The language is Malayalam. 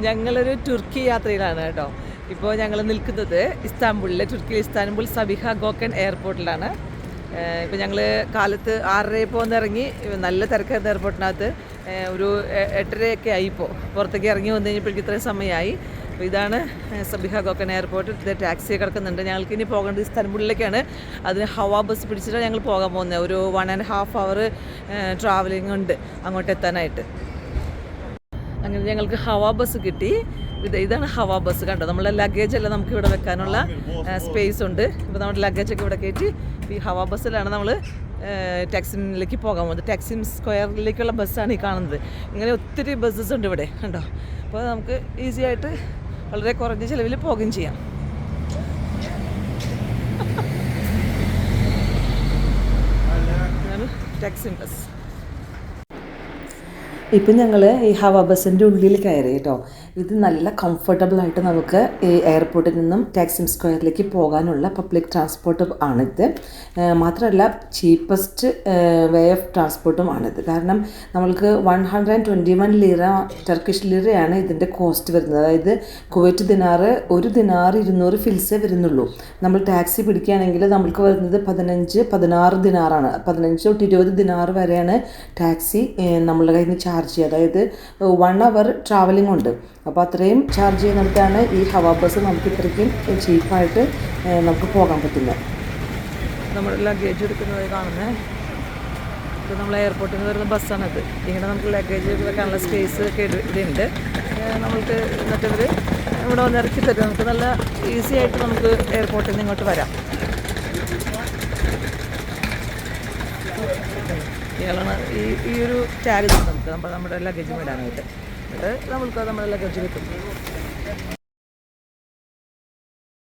ഞങ്ങളൊരു തുർക്കി യാത്രയിലാണ് കേട്ടോ. ഇപ്പോൾ ഞങ്ങൾ നിൽക്കുന്നത് ഇസ്താംബുളിലെ ഇസ്താംബുൾ സബിഹ ഗോക്കൻ എയർപോർട്ടിലാണ്. ഇപ്പോൾ ഞങ്ങൾ കാലത്ത് 6:30 പോകുന്ന ഇറങ്ങി, നല്ല തിരക്കായിരുന്നു എയർപോർട്ടിനകത്ത്. ഒരു 8:30 ആയി. ഇപ്പോൾ പുറത്തേക്ക് ഇറങ്ങി വന്നു കഴിഞ്ഞപ്പോഴേക്കും ഇത്രയും സമയമായി. അപ്പോൾ ഇതാണ് സബിഹ ഗോക്കൻ എയർപോർട്ട്. ഇത് ടാക്സി കിടക്കുന്നുണ്ട്. ഞങ്ങൾക്ക് ഇനി പോകേണ്ടത് ഇസ്താംബുളിലേക്കാണ്. അതിന് ഹവാ ബസ് പിടിച്ചിട്ടാണ് ഞങ്ങൾ പോകാൻ പോകുന്നത്. ഒരു 1.5 hour ട്രാവലിംഗ് ഉണ്ട് അങ്ങോട്ട് എത്താനായിട്ട്. അങ്ങനെ ഞങ്ങൾക്ക് ഹവാ ബസ് കിട്ടി. ഇതാണ് ഹവാ ബസ്. കണ്ടോ, നമ്മളെ ലഗേജ് എല്ലാം നമുക്ക് ഇവിടെ വെക്കാനുള്ള സ്പേസ് ഉണ്ട്. ഇപ്പോൾ നമ്മുടെ ലഗേജൊക്കെ ഇവിടെ കയറ്റി ഈ ഹവാ ബസ്സിലാണ് നമ്മൾ ടാക്സിമിലേക്ക് പോകാൻ പോകുന്നത്. ടാക്സിം സ്ക്വയറിലേക്കുള്ള ബസ്സാണ് ഈ കാണുന്നത്. ഇങ്ങനെ ഒത്തിരി ബസ്സസ് ഉണ്ട് ഇവിടെ, കണ്ടോ. അപ്പോൾ നമുക്ക് ഈസി ആയിട്ട് വളരെ കുറഞ്ഞ ചിലവിൽ പോകുകയും ചെയ്യാം. Taksim bus. ഇപ്പം ഞങ്ങൾ ഈ ഹവാ ബസ്സിൻ്റെ ഉള്ളിൽ കയറി കേട്ടോ. ഇത് നല്ല കംഫർട്ടബിളായിട്ട് നമുക്ക് ഈ എയർപോർട്ടിൽ നിന്നും ടാക്സിം സ്ക്വയറിലേക്ക് പോകാനുള്ള പബ്ലിക് ട്രാൻസ്പോർട്ട് ആണിത്. മാത്രമല്ല ചീപ്പസ്റ്റ് വേ ഓഫ് ട്രാൻസ്പോർട്ടും ആണിത്. കാരണം നമ്മൾക്ക് 121 ലിറ ടർക്കിഷ് ലിറയാണ് ഇതിൻ്റെ കോസ്റ്റ് വരുന്നത്. അതായത് കുവൈറ്റ് ദിനാർ, ഒരു ദിനാർ 200 ഫിൽസേ വരുന്നുള്ളൂ. നമ്മൾ ടാക്സി പിടിക്കുകയാണെങ്കിൽ നമ്മൾക്ക് വരുന്നത് 15-16 ദിനാറാണ്. 15-20 ദിനാർ വരെയാണ് ടാക്സി നമ്മളുടെ കയ്യിൽ നിന്ന് ചാർജ് ചെയ്യുക. അതായത് 1 hour ട്രാവലിംഗ് ഉണ്ട്. അപ്പോൾ അത്രയും ചാർജ് ചെയ്യുന്നിടത്താണ് ഈ ഹവാ ബസ് നമുക്ക് ഇത്രയ്ക്കും ചീപ്പായിട്ട് നമുക്ക് പോകാൻ പറ്റുന്നത്. നമ്മൾ ലഗേജ് എടുക്കുന്നത് കാണുന്നത് ഇപ്പോൾ നമ്മൾ എയർപോർട്ടിൽ നിന്ന് വരുന്ന ബസ്സാണത്. ഇങ്ങനെ നമുക്ക് ലഗേജ് വെക്കാനുള്ള സ്പേസ് ഒക്കെ ഇതുണ്ട്. നമുക്ക് എന്നിട്ടവർ ഇവിടെ വന്ന് ഇറക്കി തരും. നമുക്ക് നല്ല ഈസി ആയിട്ട് നമുക്ക് എയർപോർട്ടിൽ നിന്ന് ഇങ്ങോട്ട് വരാം. ഇയാളാണ് ഈ ഒരു ടാഗ് നമുക്ക് നമ്മുടെ ലഗേജ് വിടാനായിട്ട്. എന്നിട്ട് നമ്മൾക്ക് നമ്മുടെ ലഗേജ് കിട്ടും.